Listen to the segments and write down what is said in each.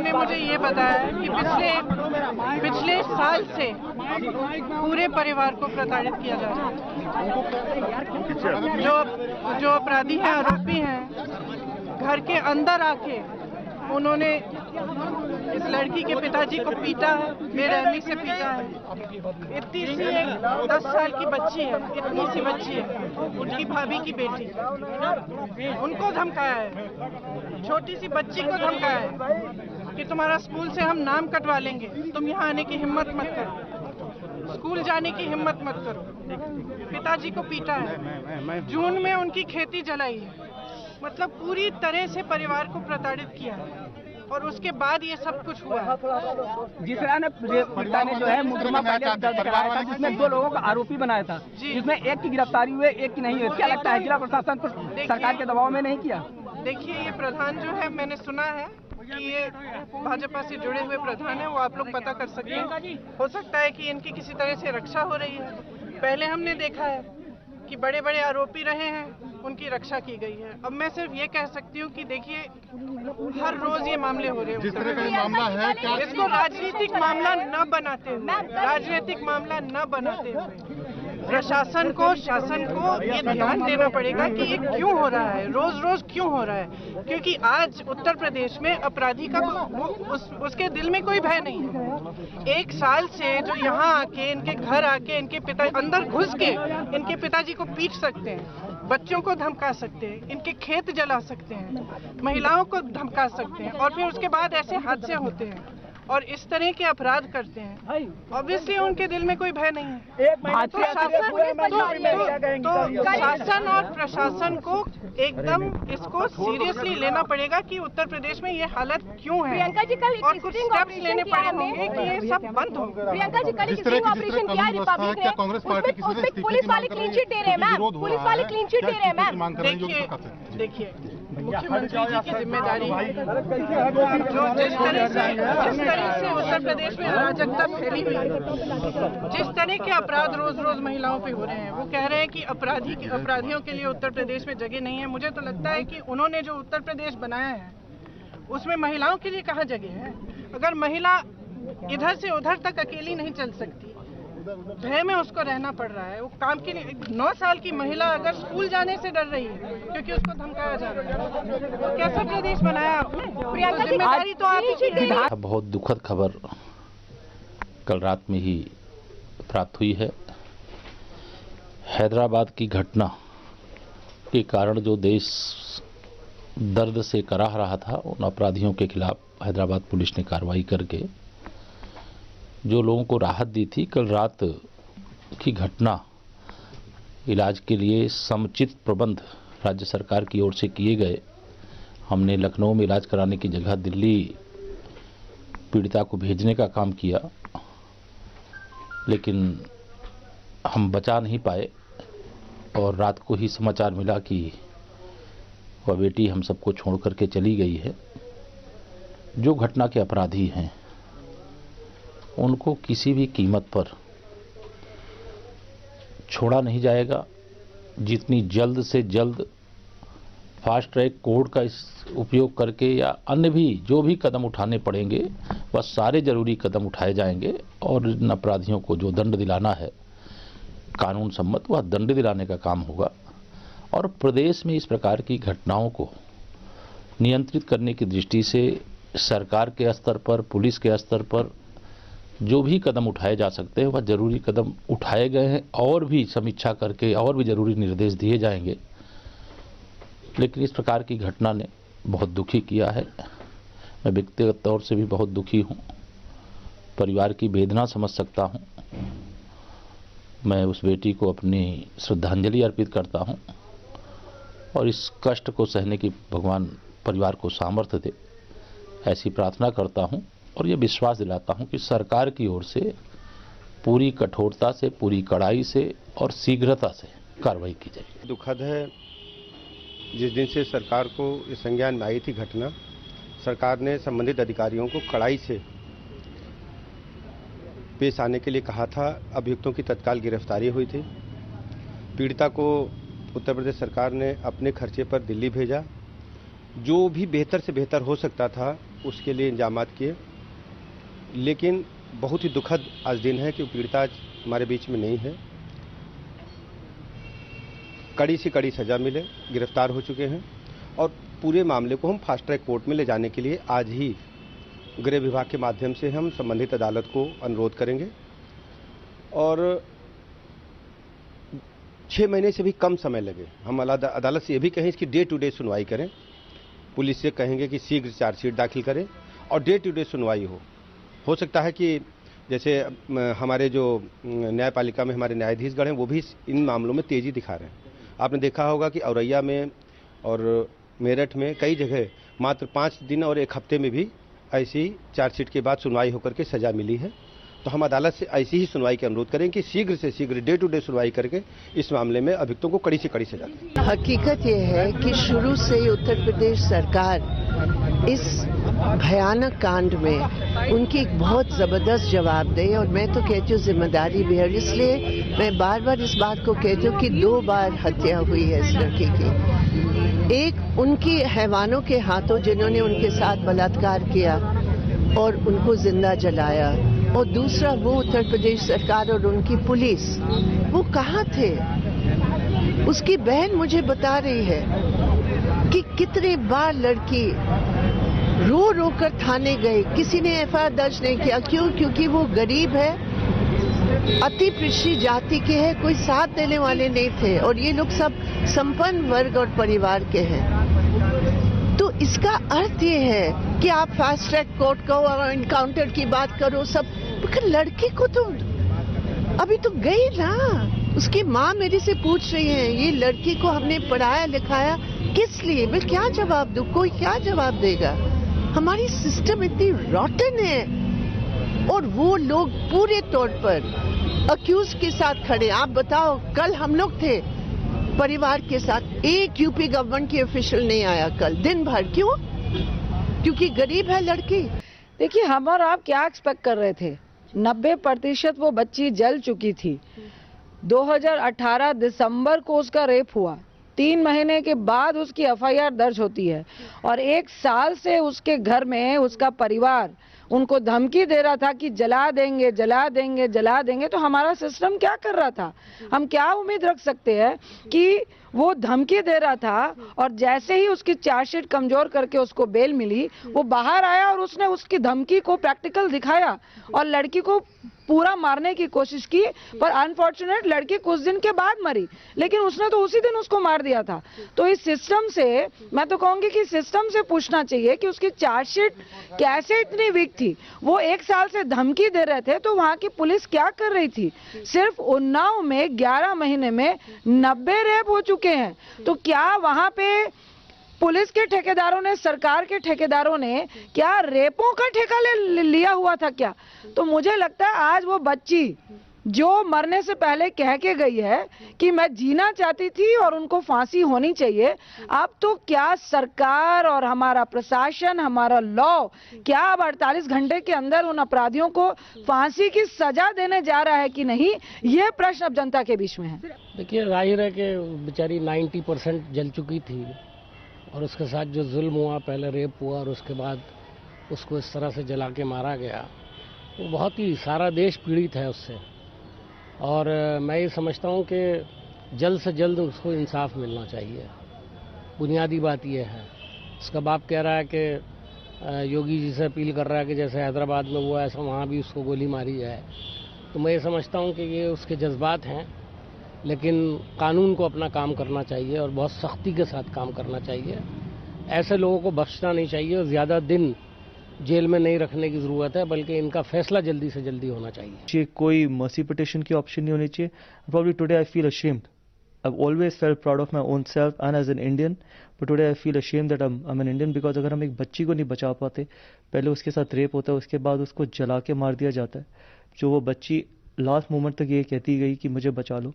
ने मुझे ये बताया कि पिछले साल से पूरे परिवार को प्रताड़ित किया जा रहा है। जो अपराधी हैं, आरोपी हैं, घर के अंदर आके उन्होंने इस लड़की के पिताजी को पीटा है, बेरहमी से पीटा है। इतनी सी एक 10 साल की बच्ची है, इतनी सी बच्ची है, उनकी भाभी की बेटी, उनको धमकाया है। छोटी सी बच्ची को धमकाया है कि तुम्हारा स्कूल से हम नाम कटवा लेंगे, तुम यहाँ आने की हिम्मत मत करो, स्कूल जाने की हिम्मत मत करो। पिताजी को पीटा है। जून में उनकी खेती जलाई है। मतलब पूरी तरह से परिवार को प्रताड़ित किया है और उसके बाद ये सब कुछ हुआ। जिस तरह ने पिता ने जो है मुकदमा पहले दर्ज कराया था, जिसमें 2 लोगों को आरोपी बनाया था, जिसमें एक की गिरफ्तारी हुई, एक की नहीं हुई। क्या लगता है जिला प्रशासन पर सरकार के दबाव में नहीं किया? देखिए, ये प्रधान जो है, मैंने सुना है कि ये भाजपा से जुड़े हुए प्रधान है, वो आप लोग पता कर सकते हैं। हो सकता है कि इनकी किसी तरह से रक्षा हो रही है। पहले हमने देखा है कि बड़े बड़े आरोपी रहे हैं, उनकी रक्षा की गई है। अब मैं सिर्फ ये कह सकती हूँ कि देखिए, हर रोज ये मामले हो रहे हैं। जिस तरह का ये मामला है, क्या इसको राजनीतिक मामला न बनाते हुए, राजनीतिक मामला न बनाते हुए प्रशासन को, शासन को ये ध्यान देना पड़ेगा कि ये क्यों हो रहा है, रोज रोज क्यों हो रहा है। क्योंकि आज उत्तर प्रदेश में अपराधी का उसके दिल में कोई भय नहीं है। 1 साल से जो यहाँ आके, इनके घर आके, इनके पिता अंदर घुस के इनके पिताजी को पीट सकते हैं, बच्चों को धमका सकते हैं, इनके खेत जला सकते हैं, महिलाओं को धमका सकते हैं, और फिर उसके बाद ऐसे हादसे होते हैं और इस तरह के अपराध करते हैं। ऑब्वियसली उनके दिल में कोई भय नहीं है। तो शासन और प्रशासन को एकदम इसको सीरियसली लेना पड़ेगा कि उत्तर प्रदेश में ये हालत क्यों है, और कुछ स्टेप्स लेने पड़े होंगे कि ये सब बंद हो। प्रियंका जी, कल ऑपरेशन किया रिपब्लिक ने, उसमें पुलिस वाले क्लीन चिट दे रहे हैं मैम, पुलिस वाले क्लीन चिट दे रहे हैं मैम। देखिए, मुख्यमंत्री जी की जिम्मेदारी जो जिस तरह से उत्तर प्रदेश में अराजकता फैली हुई है, जिस तरह के अपराध रोज रोज महिलाओं पे हो रहे हैं, वो कह रहे हैं कि अपराधियों के लिए उत्तर प्रदेश में जगह नहीं है। मुझे तो लगता है कि उन्होंने जो उत्तर प्रदेश बनाया है उसमें महिलाओं के लिए कहाँ जगह है। अगर महिला इधर से उधर तक अकेली नहीं चल सकती, भय में उसको रहना पड़ रहा है। वो काम के लिए 9 साल की महिला अगर स्कूल जाने से डर रही है क्योंकि उसको धमकाया जा रहा है, तो कैसा प्रदेश बनाया आपने? प्रियंका जी, जिम्मेदारी तो आप। बहुत दुखद खबर कल रात में ही प्राप्त हुई है। हैदराबाद की घटना के कारण जो देश दर्द से कराह रहा था, उन अपराधियों के खिलाफ हैदराबाद पुलिस ने कार्रवाई करके जो लोगों को राहत दी थी। कल रात की घटना, इलाज के लिए समुचित प्रबंध राज्य सरकार की ओर से किए गए। हमने लखनऊ में इलाज कराने की जगह दिल्ली पीड़िता को भेजने का काम किया, लेकिन हम बचा नहीं पाए और रात को ही समाचार मिला कि वह बेटी हम सबको छोड़ करके चली गई है। जो घटना के अपराधी हैं उनको किसी भी कीमत पर छोड़ा नहीं जाएगा। जितनी जल्द से जल्द फास्ट ट्रैक कोर्ट का इस उपयोग करके या अन्य भी जो भी कदम उठाने पड़ेंगे, वह सारे जरूरी कदम उठाए जाएंगे और इन अपराधियों को जो दंड दिलाना है कानून सम्मत, वह दंड दिलाने का काम होगा। और प्रदेश में इस प्रकार की घटनाओं को नियंत्रित करने की दृष्टि से सरकार के स्तर पर, पुलिस के स्तर पर जो भी कदम उठाए जा सकते हैं वह जरूरी कदम उठाए गए हैं और भी समीक्षा करके और भी जरूरी निर्देश दिए जाएंगे। लेकिन इस प्रकार की घटना ने बहुत दुखी किया है। मैं व्यक्तिगत तौर से भी बहुत दुखी हूँ, परिवार की वेदना समझ सकता हूँ। मैं उस बेटी को अपनी श्रद्धांजलि अर्पित करता हूँ और इस कष्ट को सहने की भगवान परिवार को सामर्थ्य दे, ऐसी प्रार्थना करता हूँ और ये विश्वास दिलाता हूं कि सरकार की ओर से पूरी कठोरता से, पूरी कड़ाई से और शीघ्रता से कार्रवाई की जाएगी। दुखद है, जिस दिन से सरकार को इस संज्ञान में आई थी घटना, सरकार ने संबंधित अधिकारियों को कड़ाई से पेश आने के लिए कहा था। अभियुक्तों की तत्काल गिरफ्तारी हुई थी। पीड़िता को उत्तर प्रदेश सरकार ने अपने खर्चे पर दिल्ली भेजा। जो भी बेहतर से बेहतर हो सकता था उसके लिए इंतजामात किए, लेकिन बहुत ही दुखद आज दिन है कि पीड़िता आज हमारे बीच में नहीं है। कड़ी से कड़ी सजा मिले, गिरफ्तार हो चुके हैं और पूरे मामले को हम फास्ट ट्रैक कोर्ट में ले जाने के लिए आज ही गृह विभाग के माध्यम से हम संबंधित अदालत को अनुरोध करेंगे और 6 महीने से भी कम समय लगे। हम अदालत से ये भी कहें इसकी डे टू डे सुनवाई करें, पुलिस से कहेंगे कि शीघ्र चार्जशीट दाखिल करें और डे टू डे सुनवाई हो सकता है कि जैसे हमारे जो न्यायपालिका में हमारे न्यायाधीशगण हैं वो भी इन मामलों में तेज़ी दिखा रहे हैं। आपने देखा होगा कि औरैया में और मेरठ में कई जगह मात्र 5 दिन और 1 हफ्ते में भी ऐसी चार्जशीट के बाद सुनवाई होकर के सजा मिली है। तो हम अदालत से ऐसी ही सुनवाई का अनुरोध करें कि शीघ्र से शीघ्र डे टू डे सुनवाई करके इस मामले में अभियुक्तों को कड़ी से कड़ी सजा दें। हकीकत ये है कि शुरू से ही उत्तर प्रदेश सरकार इस भयानक कांड में उनकी एक बहुत ज़बरदस्त जवाबदेही, और मैं तो कहती हूँ जिम्मेदारी भी है। इसलिए मैं बार बार इस बात को कहती हूँ कि 2 बार हत्या हुई है इस लड़की की। एक उनकी हैवानों के हाथों जिन्होंने उनके साथ बलात्कार किया और उनको जिंदा जलाया, और दूसरा वो उत्तर प्रदेश सरकार और उनकी पुलिस, वो कहाँ थे। उसकी बहन मुझे बता रही है कि कितने बार लड़की रो रो कर थाने गई, किसी ने एफआईआर दर्ज नहीं किया। क्यों? क्योंकि वो गरीब है, अति पिछड़ी जाति के हैं, कोई साथ देने वाले नहीं थे, और ये लोग सब संपन्न वर्ग और परिवार के हैं। तो इसका अर्थ ये है कि आप फास्ट ट्रैक कोर्ट कहो और इनकाउंटर की बात करो सब, लड़की को तो अभी तो गई ना। उसकी माँ मेरी से पूछ रही है ये लड़की को हमने पढ़ाया लिखाया किस लिए, मैं क्या जवाब दूं, कोई क्या जवाब देगा। हमारी सिस्टम इतनी रॉटन है और वो लोग पूरे तौर पर अक्यूज के साथ खड़े। आप बताओ, कल हम लोग थे परिवार के साथ, एक यूपी गवर्नमेंट की ऑफिशियल नहीं आया कल दिन भर। क्यों? क्योंकि गरीब है लड़की। देखिए, हम और आप क्या एक्सपेक्ट कर रहे थे? 90% वो बच्ची जल चुकी थी। 2018 दिसंबर को उसका रेप हुआ, 3 महीने के बाद उसकी एफआईआर दर्ज होती है, और 1 साल से उसके घर में उसका परिवार उनको धमकी दे रहा था कि जला देंगे जला देंगे जला देंगे। तो हमारा सिस्टम क्या कर रहा था? हम क्या उम्मीद रख सकते हैं कि वो धमकी दे रहा था और जैसे ही उसकी चार्जशीट कमजोर करके उसको बेल मिली, वो बाहर आया और उसने उसकी धमकी को प्रैक्टिकल दिखाया और लड़की को पूरा मारने की कोशिश की, पर अनफॉर्चुनेट लड़की कुछ दिन के बाद मरी, लेकिन उसने तो उसी दिन उसको मार दिया था। तो इस सिस्टम से मैं तो कहूंगी कि सिस्टम से पूछना चाहिए कि उसकी चार्जशीट कैसे इतनी वीक थी। वो 1 साल से धमकी दे रहे थे तो वहां की पुलिस क्या कर रही थी? सिर्फ उन्नाव में 11 महीने में 90 रेप हो चुके हैं। तो क्या वहां पे पुलिस के ठेकेदारों ने, सरकार के ठेकेदारों ने क्या रेपों का ठेका लिया हुआ था क्या? तो मुझे लगता है आज वो बच्ची जो मरने से पहले कह के गई है कि मैं जीना चाहती थी और उनको फांसी होनी चाहिए, अब तो क्या सरकार और हमारा प्रशासन, हमारा लॉ, क्या अब 48 घंटे के अंदर उन अपराधियों को फांसी की सजा देने जा रहा है कि नहीं? ये प्रश्न अब जनता के बीच में है। देखिए, जाहिर है कि बेचारी 90% जल चुकी थी और उसके साथ जो जुल्म हुआ, पहले रेप हुआ और उसके बाद उसको इस तरह से जला के मारा गया, वो बहुत ही सारा देश पीड़ित है उससे। और मैं ये समझता हूँ कि जल्द से जल्द उसको इंसाफ मिलना चाहिए। बुनियादी बात ये है। उसका बाप कह रहा है कि योगी जी से अपील कर रहा है कि जैसे हैदराबाद में हुआ ऐसा वहाँ भी उसको गोली मारी जाए। तो मैं ये समझता हूँ कि ये उसके जज्बात हैं, लेकिन कानून को अपना काम करना चाहिए और बहुत सख्ती के साथ काम करना चाहिए। ऐसे लोगों को बख्शना नहीं चाहिए और ज़्यादा दिन जेल में नहीं रखने की ज़रूरत है, बल्कि इनका फैसला जल्दी से जल्दी होना चाहिए। कोई मर्सी पिटिशन की ऑप्शन नहीं होनी चाहिए। Probably today I feel ashamed. I've always felt proud of my own self and as an Indian, but today I feel ashamed that I'm an Indian because अगर हम एक बच्ची को नहीं बचा पाते, पहले उसके साथ रेप होता है, उसके बाद उसको जला के मार दिया जाता है, जो वो बच्ची लास्ट मोमेंट तक ये कहती गई कि मुझे बचा लो।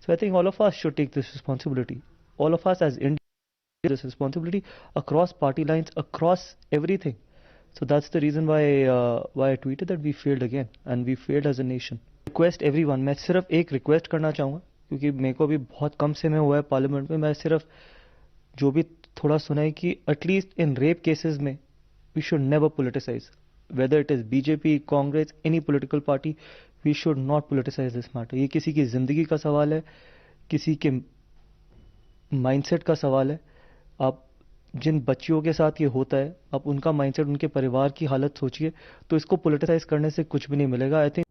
So I think all of us should take this responsibility. All of us as Indians this responsibility across party lines, across everything. So that's the reason why I tweeted that we failed again and we failed as a nation. Request everyone. मैं सिर्फ एक request करना चाहूँगा, क्योंकि मेरे को भी बहुत कम समय हुआ है पार्लियामेंट में। मैं सिर्फ जो भी थोड़ा सुना है कि एटलीस्ट इन रेप केसेस में we should never politicize. Whether it is BJP, Congress, any political party, we should not politicize this matter. ये किसी की जिंदगी का सवाल है, किसी के माइंडसेट का सवाल है. आप जिन बच्चियों के साथ ये होता है, आप उनका माइंडसेट, उनके परिवार की हालत सोचिए, तो इसको पोलिटिसाइज करने से कुछ भी नहीं मिलेगा. I think